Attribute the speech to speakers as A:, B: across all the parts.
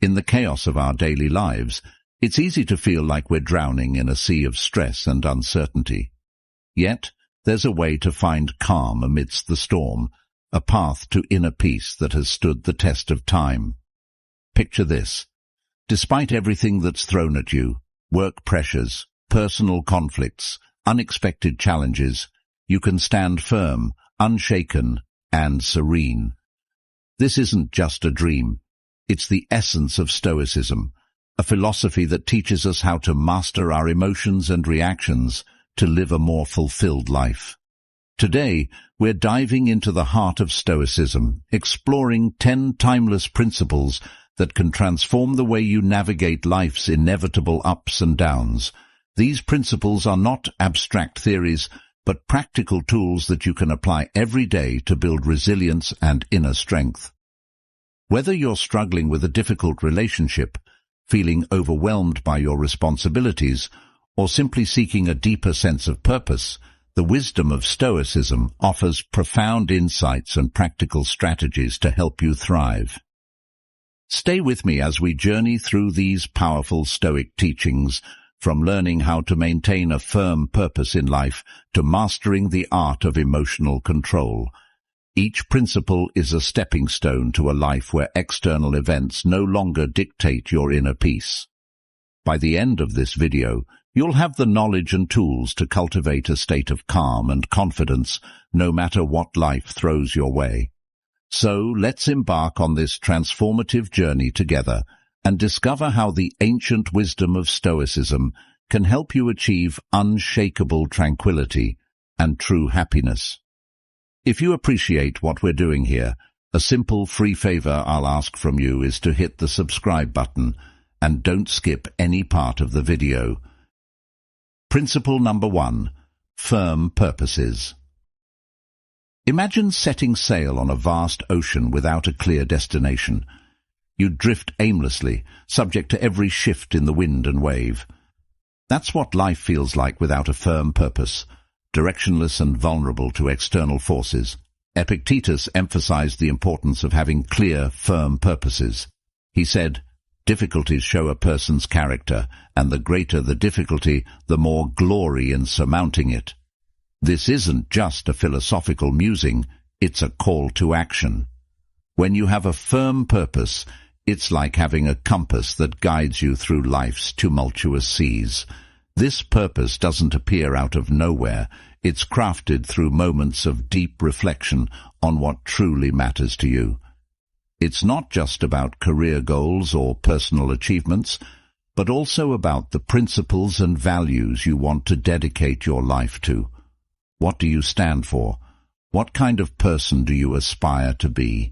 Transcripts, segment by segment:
A: In the chaos of our daily lives, it's easy to feel like we're drowning in a sea of stress and uncertainty. Yet, there's a way to find calm amidst the storm, a path to inner peace that has stood the test of time. Picture this. Despite everything that's thrown at you, work pressures, personal conflicts, unexpected challenges, you can stand firm, unshaken, and serene. This isn't just a dream. It's the essence of Stoicism, a philosophy that teaches us how to master our emotions and reactions to live a more fulfilled life. Today, we're diving into the heart of Stoicism, exploring 10 timeless principles that can transform the way you navigate life's inevitable ups and downs. These principles are not abstract theories, but practical tools that you can apply every day to build resilience and inner strength. Whether you're struggling with a difficult relationship, feeling overwhelmed by your responsibilities, or simply seeking a deeper sense of purpose, the wisdom of Stoicism offers profound insights and practical strategies to help you thrive. Stay with me as we journey through these powerful Stoic teachings, from learning how to maintain a firm purpose in life to mastering the art of emotional control. Each principle is a stepping stone to a life where external events no longer dictate your inner peace. By the end of this video, you'll have the knowledge and tools to cultivate a state of calm and confidence no matter what life throws your way. So let's embark on this transformative journey together and discover how the ancient wisdom of Stoicism can help you achieve unshakable tranquility and true happiness. If you appreciate what we're doing here, a simple free favor I'll ask from you is to hit the subscribe button and don't skip any part of the video. Principle number 1. Firm purposes. Imagine setting sail on a vast ocean without a clear destination. You'd drift aimlessly, subject to every shift in the wind and wave. That's what life feels like without a firm purpose, directionless and vulnerable to external forces. Epictetus emphasized the importance of having clear, firm purposes. He said, "Difficulties show a person's character, and the greater the difficulty, the more glory in surmounting it." This isn't just a philosophical musing, it's a call to action. When you have a firm purpose, it's like having a compass that guides you through life's tumultuous seas. This purpose doesn't appear out of nowhere. It's crafted through moments of deep reflection on what truly matters to you. It's not just about career goals or personal achievements, but also about the principles and values you want to dedicate your life to. What do you stand for? What kind of person do you aspire to be?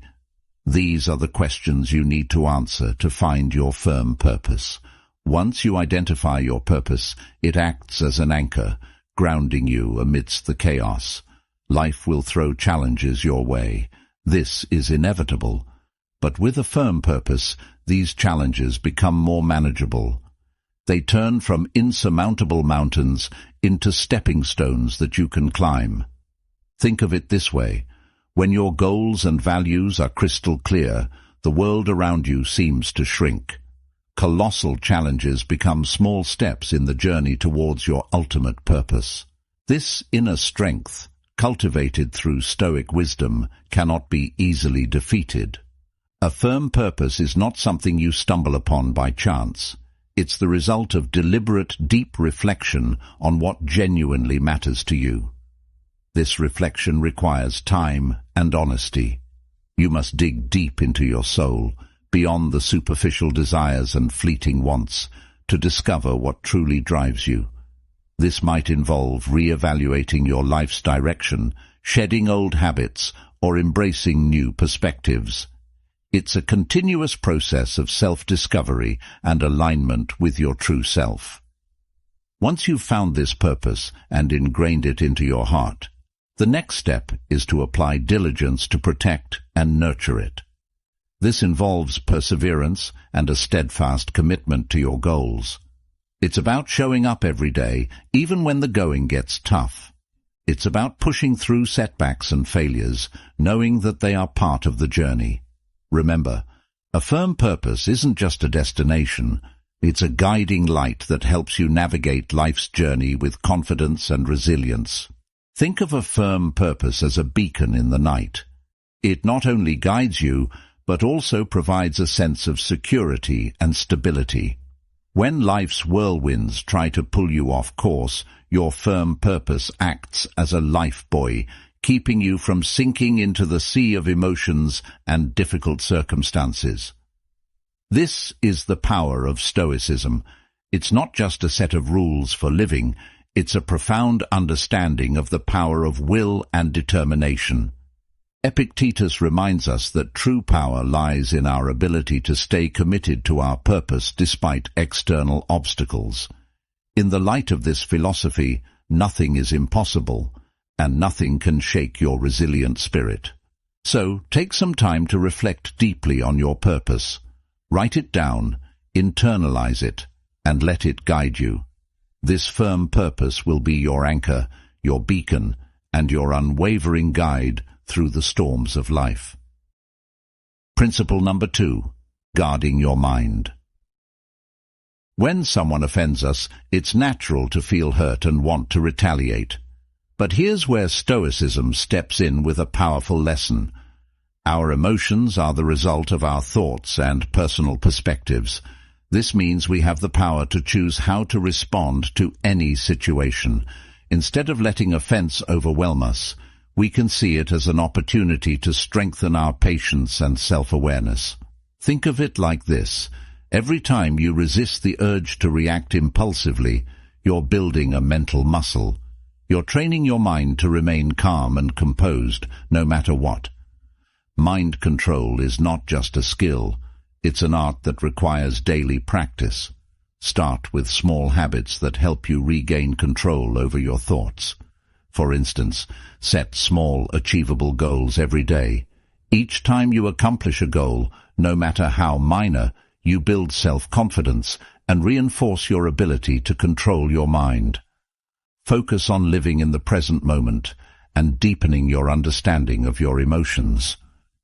A: These are the questions you need to answer to find your firm purpose. Once you identify your purpose, it acts as an anchor, grounding you amidst the chaos. Life will throw challenges your way. This is inevitable. But with a firm purpose, these challenges become more manageable. They turn from insurmountable mountains into stepping stones that you can climb. Think of it this way. When your goals and values are crystal clear, the world around you seems to shrink. Colossal challenges become small steps in the journey towards your ultimate purpose. This inner strength, cultivated through Stoic wisdom, cannot be easily defeated. A firm purpose is not something you stumble upon by chance. It's the result of deliberate, deep reflection on what genuinely matters to you. This reflection requires time and honesty. You must dig deep into your soul, beyond the superficial desires and fleeting wants, to discover what truly drives you. This might involve re-evaluating your life's direction, shedding old habits, or embracing new perspectives. It's a continuous process of self-discovery and alignment with your true self. Once you've found this purpose and ingrained it into your heart, the next step is to apply diligence to protect and nurture it. This involves perseverance and a steadfast commitment to your goals. It's about showing up every day, even when the going gets tough. It's about pushing through setbacks and failures, knowing that they are part of the journey. Remember, A firm purpose isn't just a destination, it's a guiding light that helps you navigate life's journey with confidence and resilience. Think of a firm purpose as a beacon in the night. It not only guides you, but also provides a sense of security and stability. When life's whirlwinds try to pull you off course, your firm purpose acts as a lifebuoy, keeping you from sinking into the sea of emotions and difficult circumstances. This is the power of Stoicism. It's not just a set of rules for living, it's a profound understanding of the power of will and determination. Epictetus reminds us that true power lies in our ability to stay committed to our purpose despite external obstacles. In the light of this philosophy, nothing is impossible, and nothing can shake your resilient spirit. So, take some time to reflect deeply on your purpose. Write it down, internalize it, and let it guide you. This firm purpose will be your anchor, your beacon, and your unwavering guide through the storms of life. Principle number 2. Guarding your mind. When someone offends us, it's natural to feel hurt and want to retaliate. But here's where Stoicism steps in with a powerful lesson. Our emotions are the result of our thoughts and personal perspectives. This means we have the power to choose how to respond to any situation. Instead of letting offense overwhelm us, we can see it as an opportunity to strengthen our patience and self-awareness. Think of it like this. Every time you resist the urge to react impulsively, you're building a mental muscle. You're training your mind to remain calm and composed, no matter what. Mind control is not just a skill, it's an art that requires daily practice. Start with small habits that help you regain control over your thoughts. For instance, set small, achievable goals every day. Each time you accomplish a goal, no matter how minor, you build self-confidence and reinforce your ability to control your mind. Focus on living in the present moment and deepening your understanding of your emotions.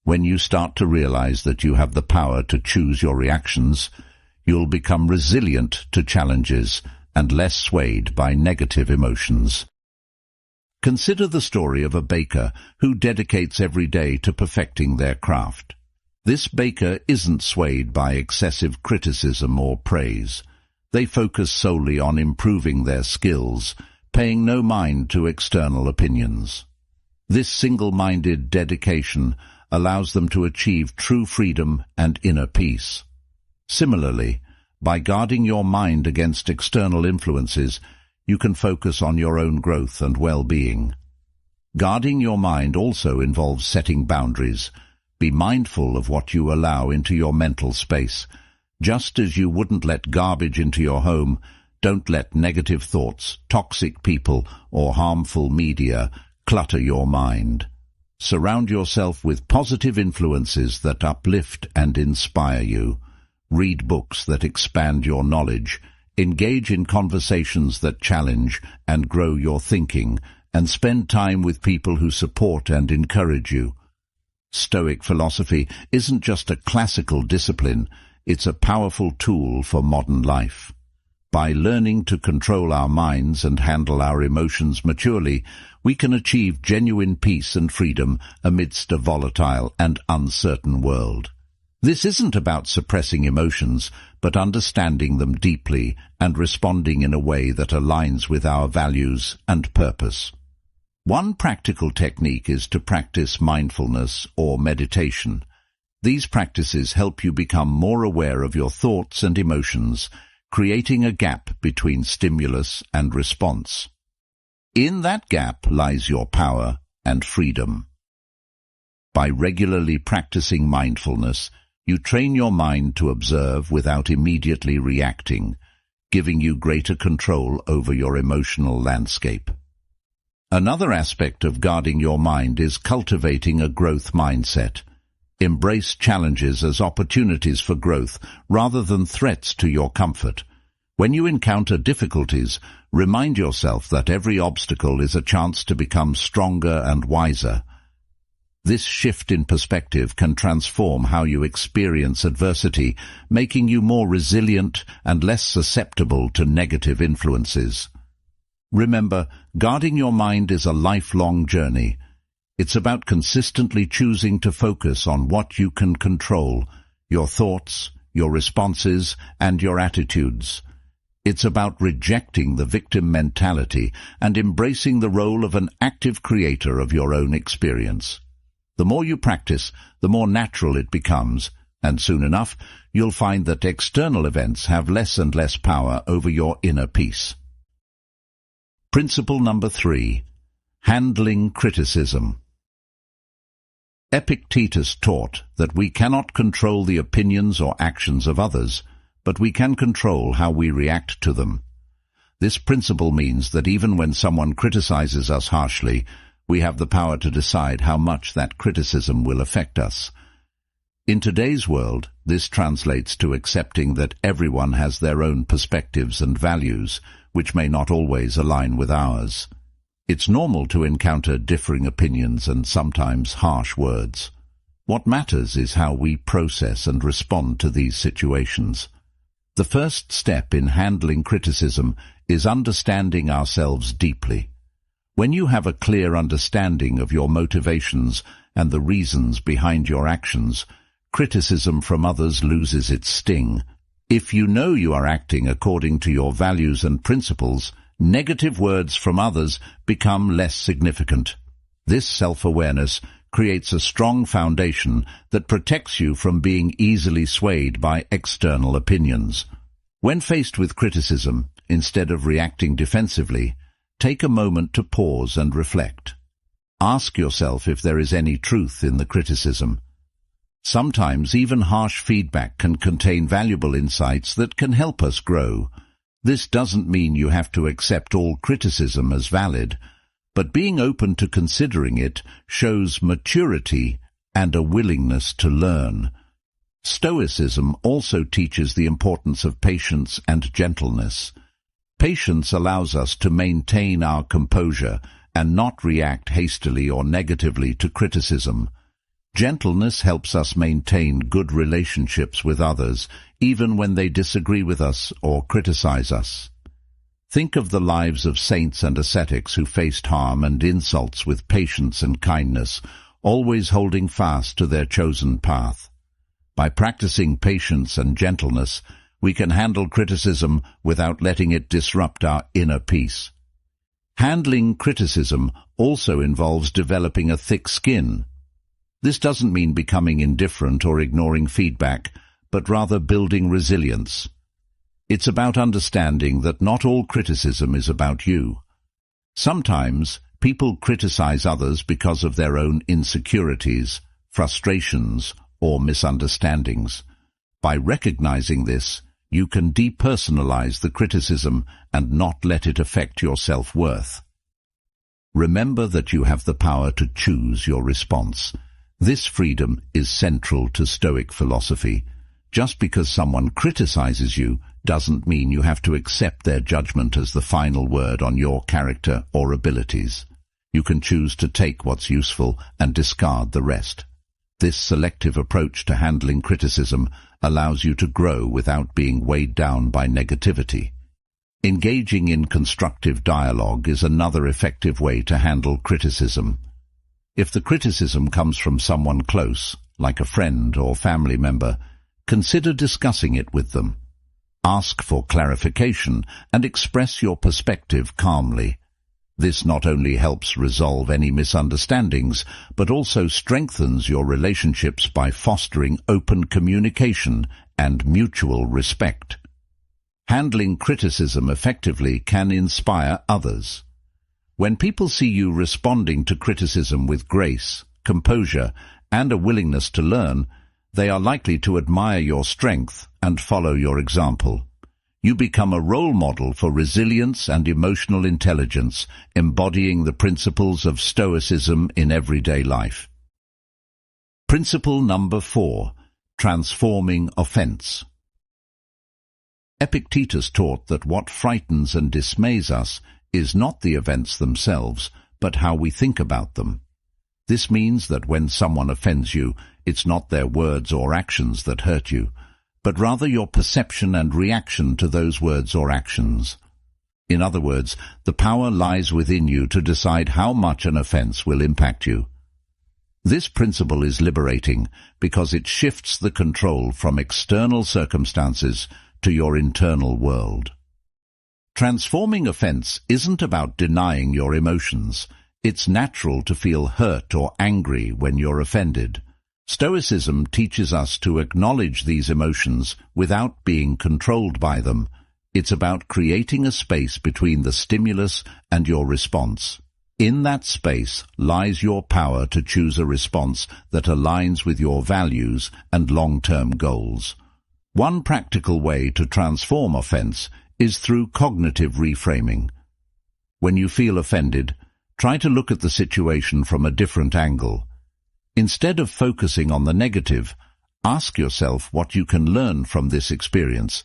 A: When you start to realize that you have the power to choose your reactions, you'll become resilient to challenges and less swayed by negative emotions. Consider the story of a baker who dedicates every day to perfecting their craft. This baker isn't swayed by excessive criticism or praise. They focus solely on improving their skills, paying no mind to external opinions. This single-minded dedication allows them to achieve true freedom and inner peace. Similarly, by guarding your mind against external influences, you can focus on your own growth and well-being. Guarding your mind also involves setting boundaries. Be mindful of what you allow into your mental space. Just as you wouldn't let garbage into your home, don't let negative thoughts, toxic people, or harmful media clutter your mind. Surround yourself with positive influences that uplift and inspire you. Read books that expand your knowledge. Engage in conversations that challenge and grow your thinking, and spend time with people who support and encourage you. Stoic philosophy isn't just a classical discipline, it's a powerful tool for modern life. By learning to control our minds and handle our emotions maturely, we can achieve genuine peace and freedom amidst a volatile and uncertain world. This isn't about suppressing emotions, but understanding them deeply and responding in a way that aligns with our values and purpose. One practical technique is to practice mindfulness or meditation. These practices help you become more aware of your thoughts and emotions, creating a gap between stimulus and response. In that gap lies your power and freedom. By regularly practicing mindfulness, you train your mind to observe without immediately reacting, giving you greater control over your emotional landscape. Another aspect of guarding your mind is cultivating a growth mindset. Embrace challenges as opportunities for growth rather than threats to your comfort. When you encounter difficulties, remind yourself that every obstacle is a chance to become stronger and wiser. This shift in perspective can transform how you experience adversity, making you more resilient and less susceptible to negative influences. Remember, guarding your mind is a lifelong journey. It's about consistently choosing to focus on what you can control, your thoughts, your responses, and your attitudes. It's about rejecting the victim mentality and embracing the role of an active creator of your own experience. The more you practice, the more natural it becomes, and soon enough, you'll find that external events have less and less power over your inner peace. Principle number 3. Handling criticism. Epictetus taught that we cannot control the opinions or actions of others, but we can control how we react to them. This principle means that even when someone criticizes us harshly, we have the power to decide how much that criticism will affect us. In today's world, this translates to accepting that everyone has their own perspectives and values, which may not always align with ours. It's normal to encounter differing opinions and sometimes harsh words. What matters is how we process and respond to these situations. The first step in handling criticism is understanding ourselves deeply. When you have a clear understanding of your motivations and the reasons behind your actions, criticism from others loses its sting. If you know you are acting according to your values and principles, negative words from others become less significant. This self-awareness creates a strong foundation that protects you from being easily swayed by external opinions. When faced with criticism, instead of reacting defensively, take a moment to pause and reflect. Ask yourself if there is any truth in the criticism. Sometimes even harsh feedback can contain valuable insights that can help us grow. This doesn't mean you have to accept all criticism as valid, but being open to considering it shows maturity and a willingness to learn. Stoicism also teaches the importance of patience and gentleness. Patience allows us to maintain our composure and not react hastily or negatively to criticism. Gentleness helps us maintain good relationships with others, even when they disagree with us or criticize us. Think of the lives of saints and ascetics who faced harm and insults with patience and kindness, always holding fast to their chosen path. By practicing patience and gentleness, we can handle criticism without letting it disrupt our inner peace. Handling criticism also involves developing a thick skin. This doesn't mean becoming indifferent or ignoring feedback, but rather building resilience. It's about understanding that not all criticism is about you. Sometimes people criticize others because of their own insecurities, frustrations, or misunderstandings. By recognizing this, you can depersonalize the criticism and not let it affect your self-worth. Remember that you have the power to choose your response. This freedom is central to Stoic philosophy. Just because someone criticizes you doesn't mean you have to accept their judgment as the final word on your character or abilities. You can choose to take what's useful and discard the rest. This selective approach to handling criticism allows you to grow without being weighed down by negativity. Engaging in constructive dialogue is another effective way to handle criticism. If the criticism comes from someone close, like a friend or family member, consider discussing it with them. Ask for clarification and express your perspective calmly. This not only helps resolve any misunderstandings, but also strengthens your relationships by fostering open communication and mutual respect. Handling criticism effectively can inspire others. When people see you responding to criticism with grace, composure, and a willingness to learn, they are likely to admire your strength and follow your example. You become a role model for resilience and emotional intelligence, embodying the principles of Stoicism in everyday life. Principle number 4. Transforming offense. Epictetus taught that what frightens and dismays us is not the events themselves, but how we think about them. This means that when someone offends you, it's not their words or actions that hurt you, but rather your perception and reaction to those words or actions. In other words, the power lies within you to decide how much an offense will impact you. This principle is liberating because it shifts the control from external circumstances to your internal world. Transforming offense isn't about denying your emotions. It's natural to feel hurt or angry when you're offended. Stoicism teaches us to acknowledge these emotions without being controlled by them. It's about creating a space between the stimulus and your response. In that space lies your power to choose a response that aligns with your values and long-term goals. One practical way to transform offense is through cognitive reframing. When you feel offended, try to look at the situation from a different angle. Instead of focusing on the negative, ask yourself what you can learn from this experience.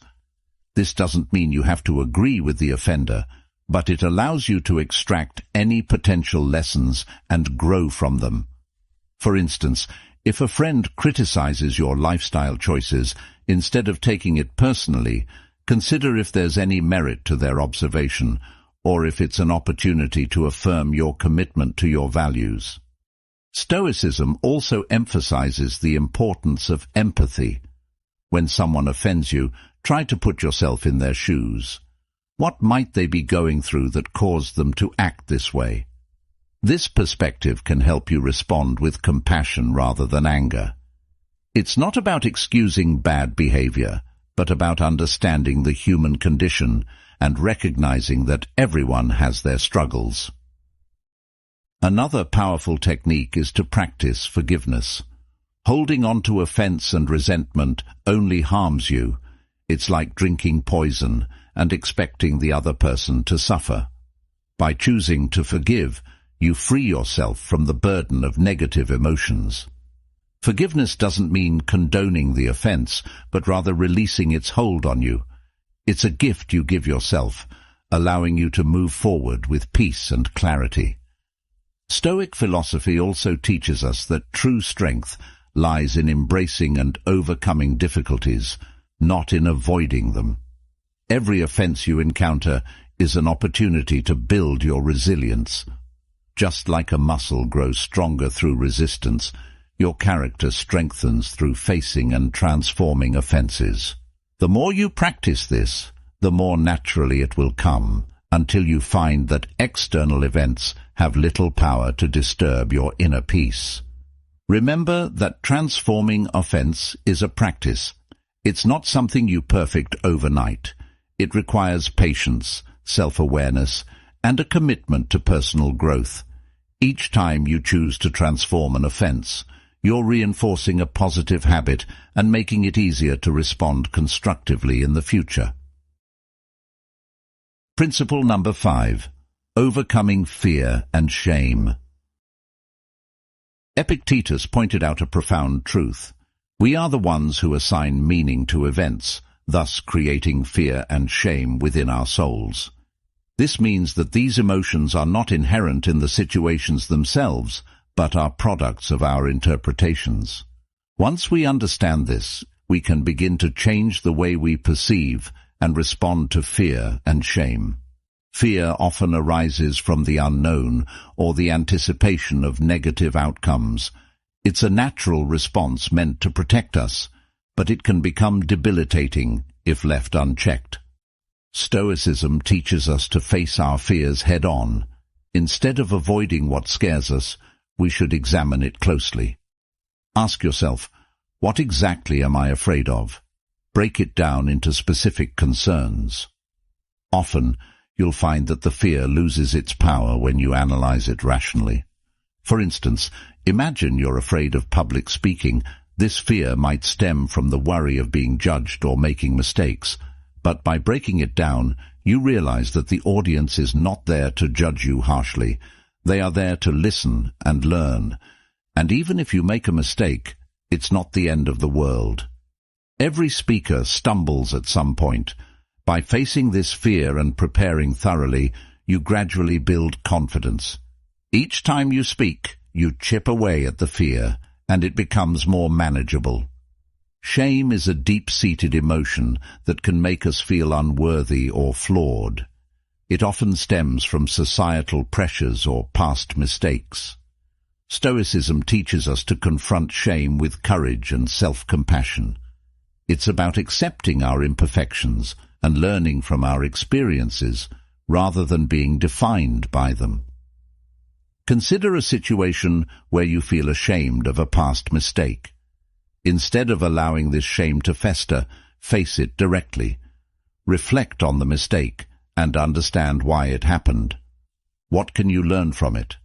A: This doesn't mean you have to agree with the offender, but it allows you to extract any potential lessons and grow from them. For instance, if a friend criticizes your lifestyle choices, instead of taking it personally, consider if there's any merit to their observation, or if it's an opportunity to affirm your commitment to your values. Stoicism also emphasizes the importance of empathy. When someone offends you, try to put yourself in their shoes. What might they be going through that caused them to act this way? This perspective can help you respond with compassion rather than anger. It's not about excusing bad behavior, but about understanding the human condition and recognizing that everyone has their struggles. Another powerful technique is to practice forgiveness. Holding on to offense and resentment only harms you. It's like drinking poison and expecting the other person to suffer. By choosing to forgive, you free yourself from the burden of negative emotions. Forgiveness doesn't mean condoning the offense, but rather releasing its hold on you. It's a gift you give yourself, allowing you to move forward with peace and clarity. Stoic philosophy also teaches us that true strength lies in embracing and overcoming difficulties, not in avoiding them. Every offense you encounter is an opportunity to build your resilience. Just like a muscle grows stronger through resistance, your character strengthens through facing and transforming offenses. The more you practice this, the more naturally it will come, until you find that external events have little power to disturb your inner peace. Remember that transforming offense is a practice. It's not something you perfect overnight. It requires patience, self-awareness, and a commitment to personal growth. Each time you choose to transform an offense, you're reinforcing a positive habit and making it easier to respond constructively in the future. Principle number 5. Overcoming fear and shame. Epictetus pointed out a profound truth. We are the ones who assign meaning to events, thus creating fear and shame within our souls. This means that these emotions are not inherent in the situations themselves, but are products of our interpretations. Once we understand this, we can begin to change the way we perceive and respond to fear and shame. Fear often arises from the unknown or the anticipation of negative outcomes. It's a natural response meant to protect us, but it can become debilitating if left unchecked. Stoicism teaches us to face our fears head-on. Instead of avoiding what scares us, we should examine it closely. Ask yourself, what exactly am I afraid of? Break it down into specific concerns. Often, you'll find that the fear loses its power when you analyze it rationally. For instance, imagine you're afraid of public speaking. This fear might stem from the worry of being judged or making mistakes, but by breaking it down, you realize that the audience is not there to judge you harshly. They are there to listen and learn. And even if you make a mistake, it's not the end of the world. Every speaker stumbles at some point. By facing this fear and preparing thoroughly, you gradually build confidence. Each time you speak, you chip away at the fear, and it becomes more manageable. Shame is a deep-seated emotion that can make us feel unworthy or flawed. It often stems from societal pressures or past mistakes. Stoicism teaches us to confront shame with courage and self-compassion. It's about accepting our imperfections and learning from our experiences rather than being defined by them. Consider a situation where you feel ashamed of a past mistake. Instead of allowing this shame to fester, face it directly. Reflect on the mistake and understand why it happened. What can you learn from it?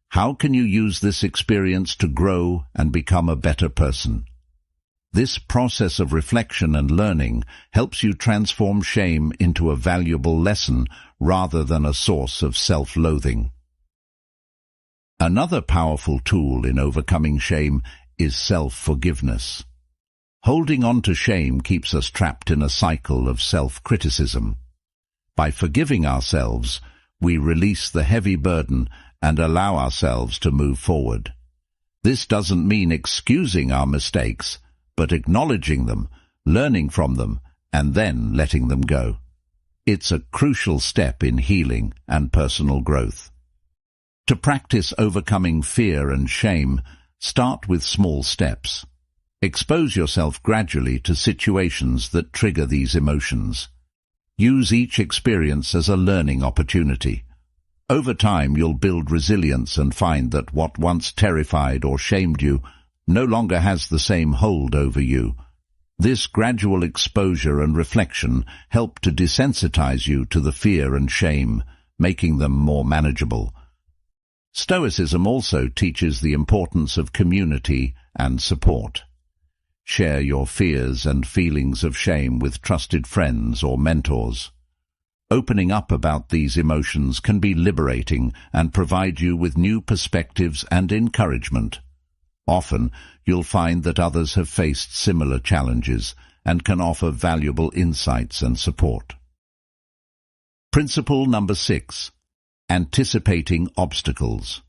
A: How can you use this experience to grow and become a better person? This process of reflection and learning helps you transform shame into a valuable lesson rather than a source of self-loathing. Another powerful tool in overcoming shame is self-forgiveness. Holding on to shame keeps us trapped in a cycle of self-criticism. By forgiving ourselves, we release the heavy burden and allow ourselves to move forward. This doesn't mean excusing our mistakes, but acknowledging them, learning from them, and then letting them go. It's a crucial step in healing and personal growth. To practice overcoming fear and shame, start with small steps. Expose yourself gradually to situations that trigger these emotions. Use each experience as a learning opportunity. Over time, you'll build resilience and find that what once terrified or shamed you no longer has the same hold over you. This gradual exposure and reflection help to desensitize you to the fear and shame, making them more manageable. Stoicism also teaches the importance of community and support. Share your fears and feelings of shame with trusted friends or mentors. Opening up about these emotions can be liberating and provide you with new perspectives and encouragement. Often, you'll find that others have faced similar challenges and can offer valuable insights and support. Principle number 6. Anticipating obstacles.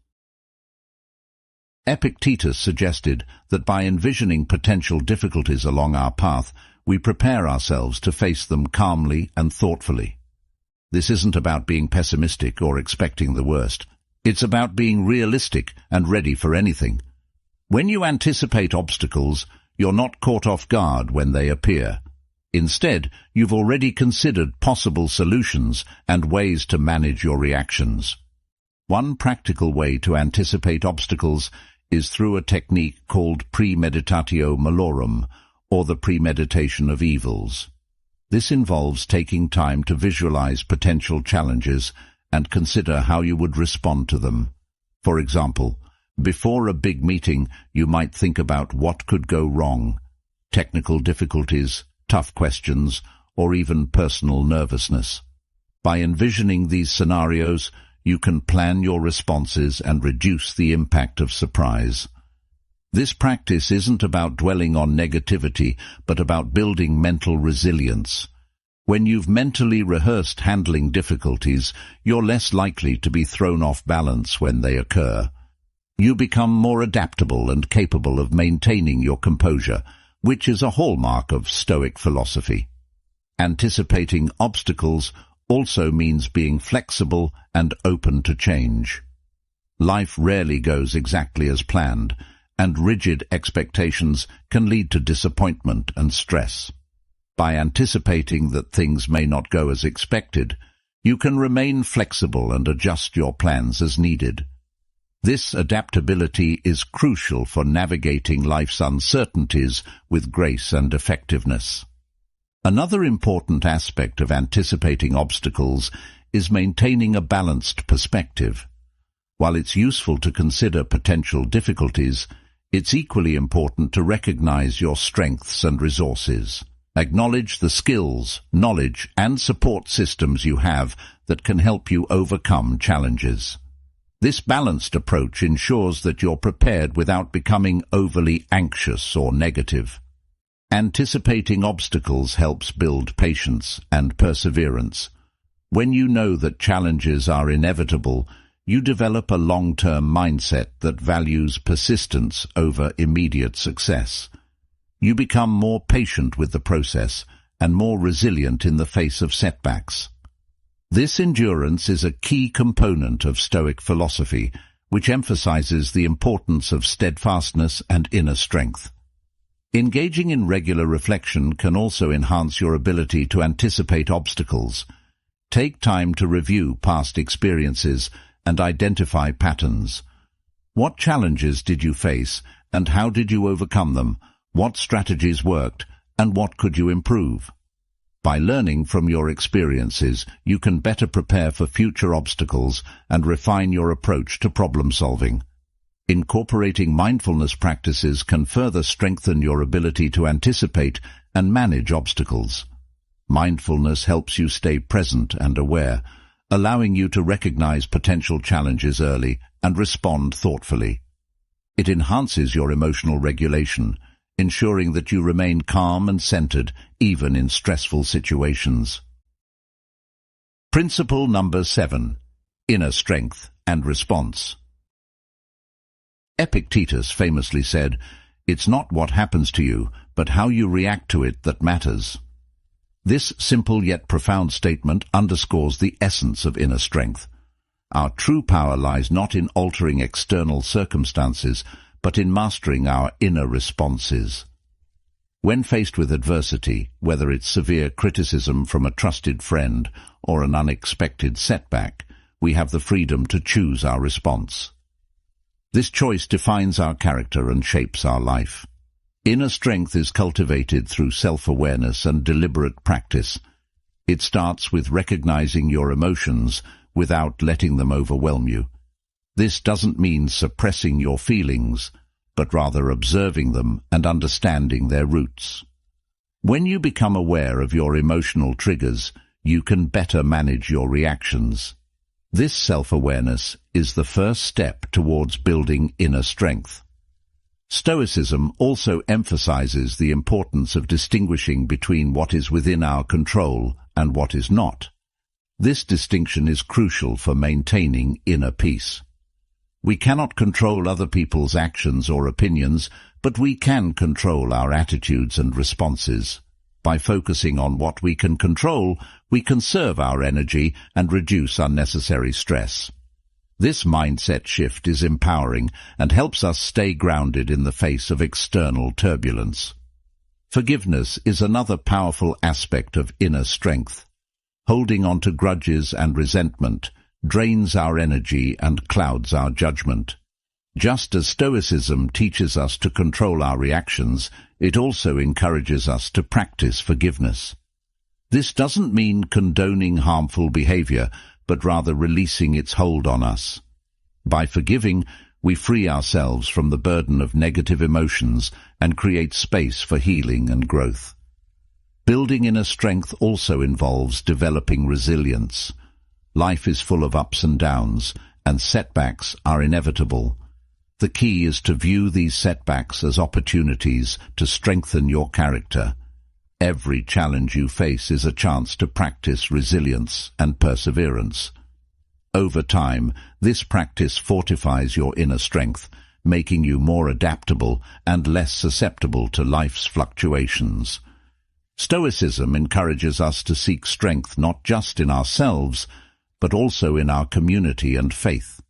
A: Epictetus suggested that by envisioning potential difficulties along our path, we prepare ourselves to face them calmly and thoughtfully. This isn't about being pessimistic or expecting the worst. It's about being realistic and ready for anything. When you anticipate obstacles, you're not caught off guard when they appear. Instead, you've already considered possible solutions and ways to manage your reactions. One practical way to anticipate obstacles is through a technique called premeditatio malorum, or the premeditation of evils. This involves taking time to visualize potential challenges and consider how you would respond to them. For example, before a big meeting, you might think about what could go wrong: technical difficulties, tough questions, or even personal nervousness. By envisioning these scenarios, you can plan your responses and reduce the impact of surprise. This practice isn't about dwelling on negativity, but about building mental resilience. When you've mentally rehearsed handling difficulties, you're less likely to be thrown off balance when they occur. You become more adaptable and capable of maintaining your composure, which is a hallmark of Stoic philosophy. Anticipating obstacles also means being flexible and open to change. Life rarely goes exactly as planned, and rigid expectations can lead to disappointment and stress. By anticipating that things may not go as expected, you can remain flexible and adjust your plans as needed. This adaptability is crucial for navigating life's uncertainties with grace and effectiveness. Another important aspect of anticipating obstacles is maintaining a balanced perspective. While it's useful to consider potential difficulties, it's equally important to recognize your strengths and resources. Acknowledge the skills, knowledge, and support systems you have that can help you overcome challenges. This balanced approach ensures that you're prepared without becoming overly anxious or negative. Anticipating obstacles helps build patience and perseverance. When you know that challenges are inevitable, you develop a long-term mindset that values persistence over immediate success. You become more patient with the process and more resilient in the face of setbacks. This endurance is a key component of Stoic philosophy, which emphasizes the importance of steadfastness and inner strength. Engaging in regular reflection can also enhance your ability to anticipate obstacles. Take time to review past experiences and identify patterns. What challenges did you face, and how did you overcome them? What strategies worked, and what could you improve? By learning from your experiences, you can better prepare for future obstacles and refine your approach to problem solving. Incorporating mindfulness practices can further strengthen your ability to anticipate and manage obstacles. Mindfulness helps you stay present and aware, allowing you to recognize potential challenges early and respond thoughtfully. It enhances your emotional regulation, ensuring that you remain calm and centered even in stressful situations. Principle number 7. Inner strength and response. Epictetus famously said, "It's not what happens to you, but how you react to it that matters." This simple yet profound statement underscores the essence of inner strength. Our true power lies not in altering external circumstances, but in mastering our inner responses. When faced with adversity, whether it's severe criticism from a trusted friend or an unexpected setback, we have the freedom to choose our response. This choice defines our character and shapes our life. Inner strength is cultivated through self-awareness and deliberate practice. It starts with recognizing your emotions without letting them overwhelm you. This doesn't mean suppressing your feelings, but rather observing them and understanding their roots. When you become aware of your emotional triggers, you can better manage your reactions. This self-awareness is the first step towards building inner strength. Stoicism also emphasizes the importance of distinguishing between what is within our control and what is not. This distinction is crucial for maintaining inner peace. We cannot control other people's actions or opinions, but we can control our attitudes and responses. By focusing on what we can control, we conserve our energy and reduce unnecessary stress. This mindset shift is empowering and helps us stay grounded in the face of external turbulence. Forgiveness is another powerful aspect of inner strength. Holding on to grudges and resentment drains our energy and clouds our judgment. Just as Stoicism teaches us to control our reactions, it also encourages us to practice forgiveness. This doesn't mean condoning harmful behavior, but rather releasing its hold on us. By forgiving, we free ourselves from the burden of negative emotions and create space for healing and growth. Building inner strength also involves developing resilience. Life is full of ups and downs, and setbacks are inevitable. The key is to view these setbacks as opportunities to strengthen your character. Every challenge you face is a chance to practice resilience and perseverance. Over time, this practice fortifies your inner strength, making you more adaptable and less susceptible to life's fluctuations. Stoicism encourages us to seek strength not just in ourselves, but also in our community and faith.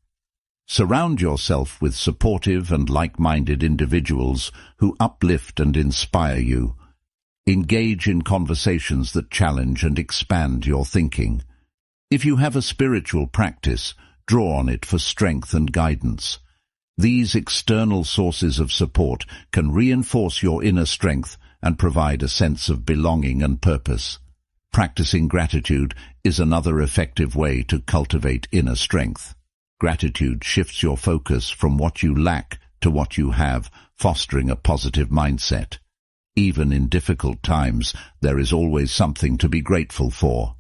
A: Surround yourself with supportive and like-minded individuals who uplift and inspire you. Engage in conversations that challenge and expand your thinking. If you have a spiritual practice, draw on it for strength and guidance. These external sources of support can reinforce your inner strength and provide a sense of belonging and purpose. Practicing gratitude is another effective way to cultivate inner strength. Gratitude shifts your focus from what you lack to what you have, fostering a positive mindset. Even in difficult times, there is always something to be grateful for.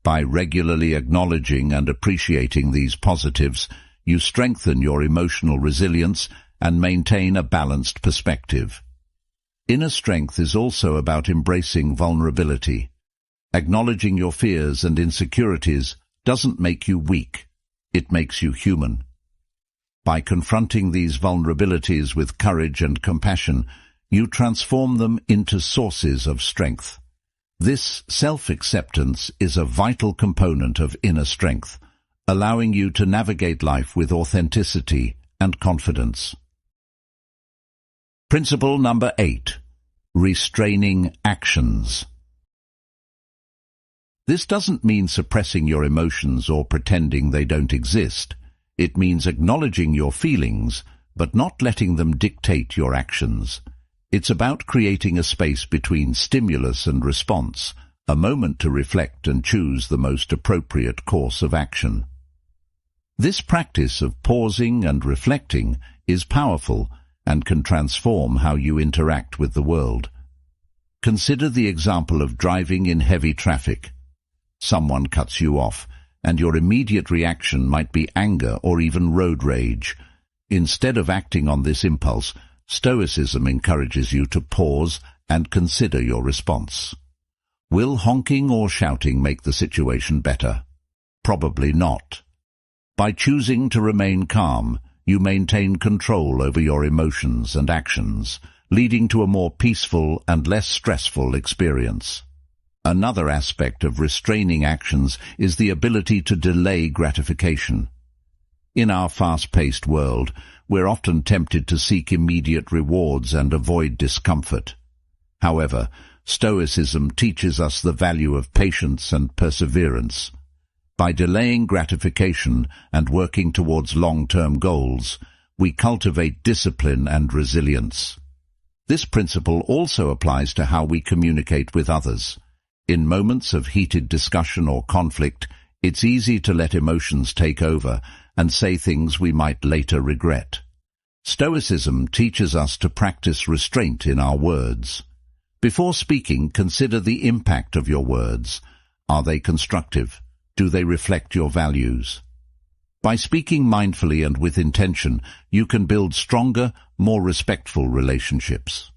A: By regularly acknowledging and appreciating these positives, you strengthen your emotional resilience and maintain a balanced perspective. Inner strength is also about embracing vulnerability. Acknowledging your fears and insecurities doesn't make you weak. it makes you human. By confronting these vulnerabilities with courage and compassion, you transform them into sources of strength. This self-acceptance is a vital component of inner strength, allowing you to navigate life with authenticity and confidence. Principle number 8. Restraining actions. This doesn't mean suppressing your emotions or pretending they don't exist. It means acknowledging your feelings, but not letting them dictate your actions. It's about creating a space between stimulus and response, a moment to reflect and choose the most appropriate course of action. This practice of pausing and reflecting is powerful and can transform how you interact with the world. Consider the example of driving in heavy traffic. Someone cuts you off, and your immediate reaction might be anger or even road rage. Instead of acting on this impulse, Stoicism encourages you to pause and consider your response. Will honking or shouting make the situation better? Probably not. By choosing to remain calm, you maintain control over your emotions and actions, leading to a more peaceful and less stressful experience. Another aspect of restraining actions is the ability to delay gratification. In our fast-paced world, we're often tempted to seek immediate rewards and avoid discomfort. However, Stoicism teaches us the value of patience and perseverance. By delaying gratification and working towards long-term goals, we cultivate discipline and resilience. This principle also applies to how we communicate with others. In moments of heated discussion or conflict, it's easy to let emotions take over and say things we might later regret. Stoicism teaches us to practice restraint in our words. Before speaking, consider the impact of your words. Are they constructive? Do they reflect your values? By speaking mindfully and with intention, you can build stronger, more respectful relationships.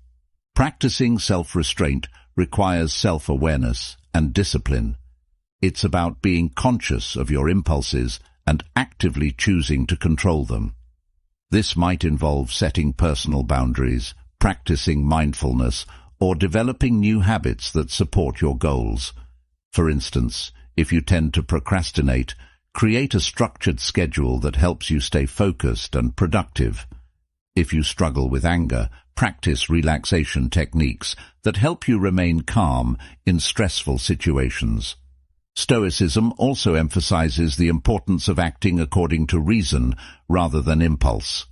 A: Practicing self-restraint requires self-awareness and discipline. It's about being conscious of your impulses and actively choosing to control them. This might involve setting personal boundaries, practicing mindfulness, or developing new habits that support your goals. For instance, if you tend to procrastinate, create a structured schedule that helps you stay focused and productive. If you struggle with anger, practice relaxation techniques that help you remain calm in stressful situations. Stoicism also emphasizes the importance of acting according to reason rather than impulse.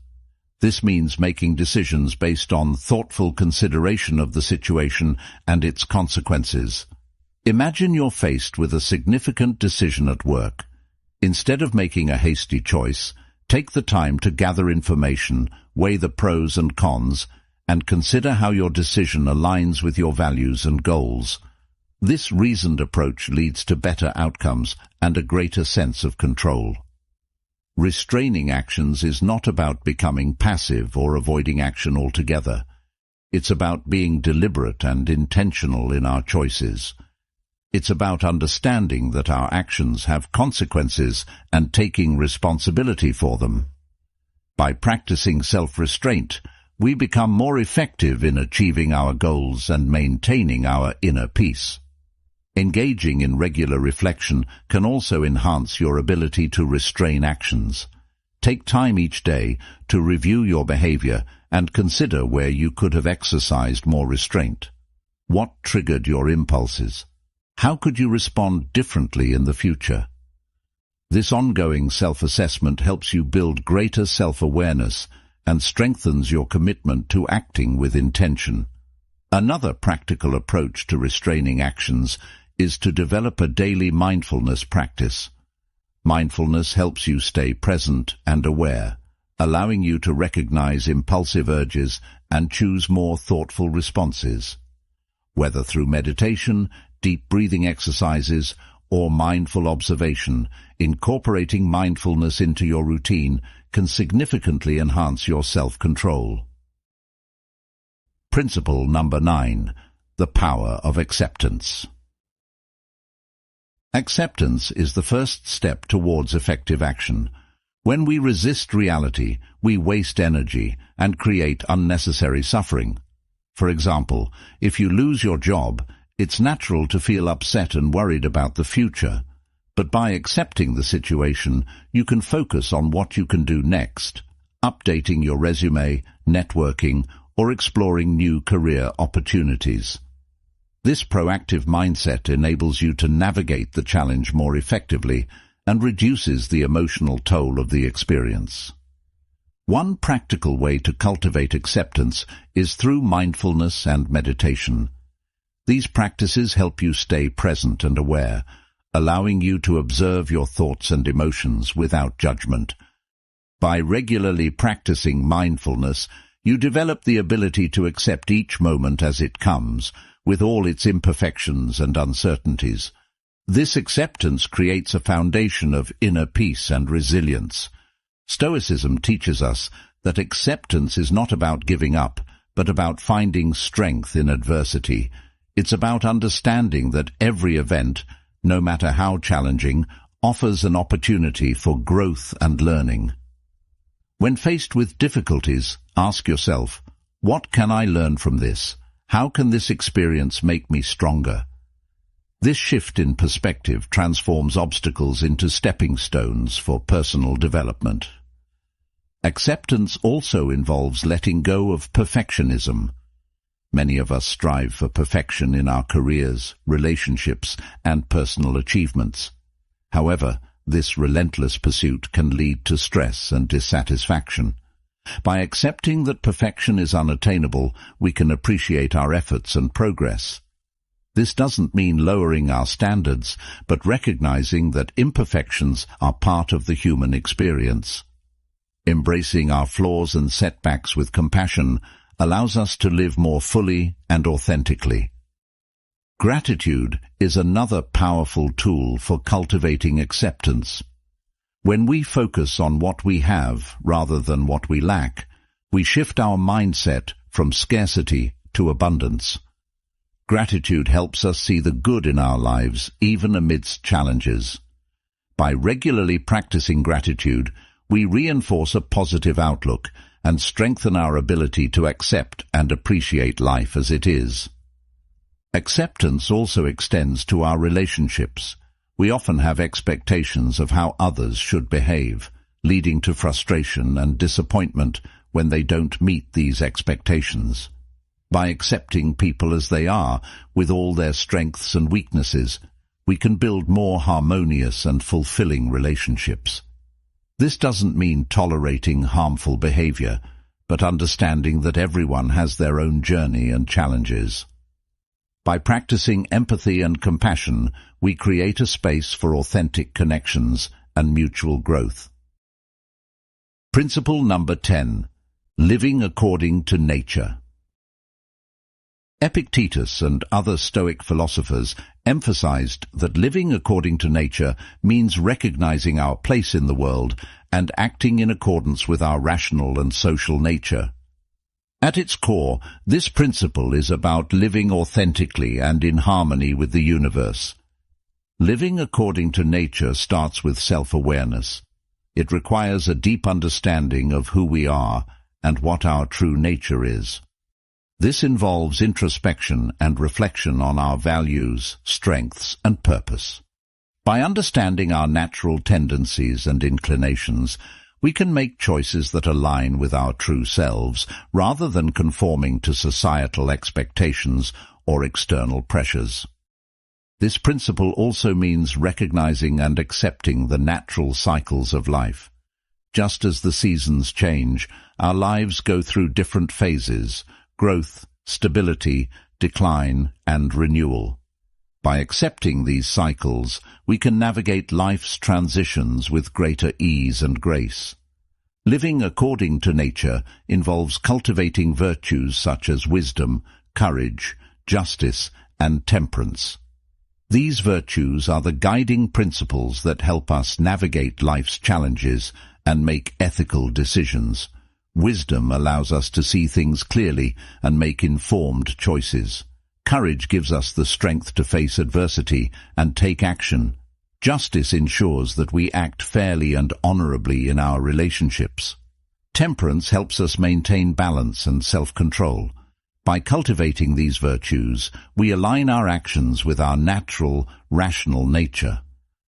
A: This means making decisions based on thoughtful consideration of the situation and its consequences. Imagine you're faced with a significant decision at work. Instead of making a hasty choice, take the time to gather information, weigh the pros and cons, and consider how your decision aligns with your values and goals. This reasoned approach leads to better outcomes and a greater sense of control. Restraining actions is not about becoming passive or avoiding action altogether. It's about being deliberate and intentional in our choices. It's about understanding that our actions have consequences and taking responsibility for them. By practicing self-restraint, we become more effective in achieving our goals and maintaining our inner peace. Engaging in regular reflection can also enhance your ability to restrain actions. Take time each day to review your behavior and consider where you could have exercised more restraint. What triggered your impulses? How could you respond differently in the future? This ongoing self-assessment helps you build greater self-awareness and strengthens your commitment to acting with intention. Another practical approach to restraining actions is to develop a daily mindfulness practice. Mindfulness helps you stay present and aware, allowing you to recognize impulsive urges and choose more thoughtful responses. Whether through meditation, deep breathing exercises, or mindful observation, incorporating mindfulness into your routine can significantly enhance your self-control. Principle number 9. The power of acceptance. Acceptance is the first step towards effective action. When we resist reality, we waste energy and create unnecessary suffering. For example, if you lose your job, it's natural to feel upset and worried about the future. But by accepting the situation, you can focus on what you can do next, updating your resume, networking, or exploring new career opportunities. This proactive mindset enables you to navigate the challenge more effectively and reduces the emotional toll of the experience. One practical way to cultivate acceptance is through mindfulness and meditation. These practices help you stay present and aware, allowing you to observe your thoughts and emotions without judgment. By regularly practicing mindfulness, you develop the ability to accept each moment as it comes, with all its imperfections and uncertainties. This acceptance creates a foundation of inner peace and resilience. Stoicism teaches us that acceptance is not about giving up, but about finding strength in adversity. It's about understanding that every event, no matter how challenging, offers an opportunity for growth and learning. When faced with difficulties, ask yourself, what can I learn from this? How can this experience make me stronger? This shift in perspective transforms obstacles into stepping stones for personal development. Acceptance also involves letting go of perfectionism. Many of us strive for perfection in our careers, relationships, and personal achievements. However, this relentless pursuit can lead to stress and dissatisfaction. By accepting that perfection is unattainable, we can appreciate our efforts and progress. This doesn't mean lowering our standards, but recognizing that imperfections are part of the human experience. Embracing our flaws and setbacks with compassion allows us to live more fully and authentically. Gratitude is another powerful tool for cultivating acceptance. When we focus on what we have rather than what we lack, we shift our mindset from scarcity to abundance. Gratitude helps us see the good in our lives, even amidst challenges. By regularly practicing gratitude, we reinforce a positive outlook and strengthen our ability to accept and appreciate life as it is. Acceptance also extends to our relationships. We often have expectations of how others should behave, leading to frustration and disappointment when they don't meet these expectations. By accepting people as they are, with all their strengths and weaknesses, we can build more harmonious and fulfilling relationships. This doesn't mean tolerating harmful behavior, but understanding that everyone has their own journey and challenges. By practicing empathy and compassion, we create a space for authentic connections and mutual growth. Principle number 10. Living according to nature. Epictetus and other Stoic philosophers emphasized that living according to nature means recognizing our place in the world and acting in accordance with our rational and social nature. At its core, this principle is about living authentically and in harmony with the universe. Living according to nature starts with self-awareness. It requires a deep understanding of who we are and what our true nature is. This involves introspection and reflection on our values, strengths, and purpose. By understanding our natural tendencies and inclinations, we can make choices that align with our true selves, rather than conforming to societal expectations or external pressures. This principle also means recognizing and accepting the natural cycles of life. Just as the seasons change, our lives go through different phases: growth, stability, decline, and renewal. By accepting these cycles, we can navigate life's transitions with greater ease and grace. Living according to nature involves cultivating virtues such as wisdom, courage, justice, and temperance. These virtues are the guiding principles that help us navigate life's challenges and make ethical decisions. Wisdom allows us to see things clearly and make informed choices. Courage gives us the strength to face adversity and take action, Justice ensures that we act fairly and honorably in our relationships. Temperance helps us maintain balance and self-control. By cultivating these virtues, we align our actions with our natural, rational nature.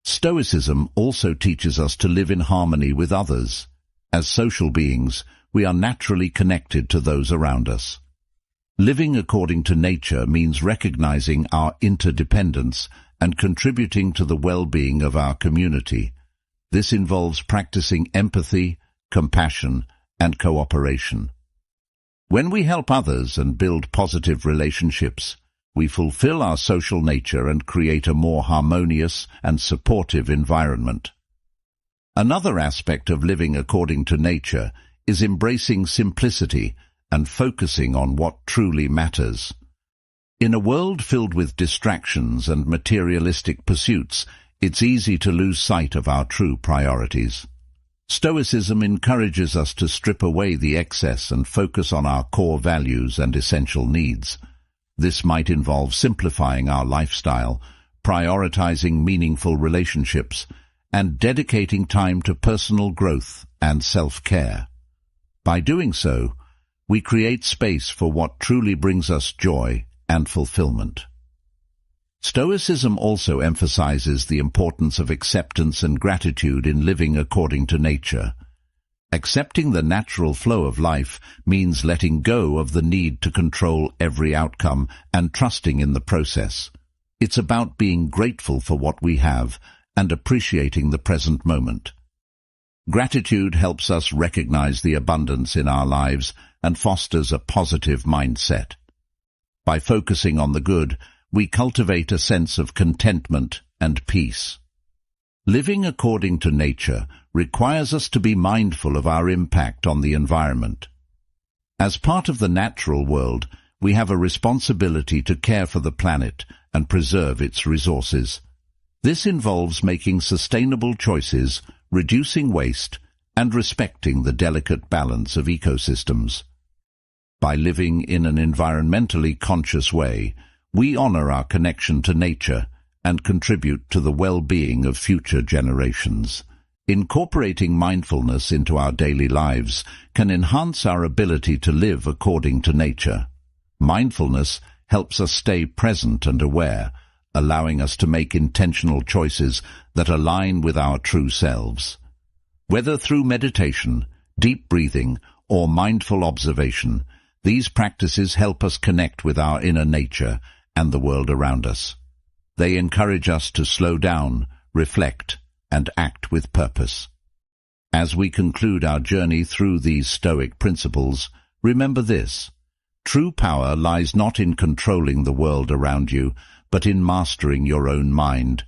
A: Stoicism also teaches us to live in harmony with others. As social beings, we are naturally connected to those around us. Living according to nature means recognizing our interdependence and contributing to the well-being of our community. This involves practicing empathy, compassion, and cooperation. When we help others and build positive relationships, we fulfill our social nature and create a more harmonious and supportive environment. Another aspect of living according to nature is embracing simplicity and focusing on what truly matters. In a world filled with distractions and materialistic pursuits, it's easy to lose sight of our true priorities. Stoicism encourages us to strip away the excess and focus on our core values and essential needs. This might involve simplifying our lifestyle, prioritizing meaningful relationships, and dedicating time to personal growth and self-care. By doing so, we create space for what truly brings us joy and fulfillment. Stoicism also emphasizes the importance of acceptance and gratitude in living according to nature. Accepting the natural flow of life means letting go of the need to control every outcome and trusting in the process. It's about being grateful for what we have and appreciating the present moment. Gratitude helps us recognize the abundance in our lives and fosters a positive mindset. By focusing on the good, we cultivate a sense of contentment and peace. Living according to nature requires us to be mindful of our impact on the environment. As part of the natural world, we have a responsibility to care for the planet and preserve its resources. This involves making sustainable choices, reducing waste, and respecting the delicate balance of ecosystems. By living in an environmentally conscious way, we honor our connection to nature and contribute to the well-being of future generations. Incorporating mindfulness into our daily lives can enhance our ability to live according to nature. Mindfulness helps us stay present and aware, allowing us to make intentional choices that align with our true selves. Whether through meditation, deep breathing, or mindful observation, these practices help us connect with our inner nature and the world around us. They encourage us to slow down, reflect, and act with purpose. As we conclude our journey through these Stoic principles, remember this: true power lies not in controlling the world around you, but in mastering your own mind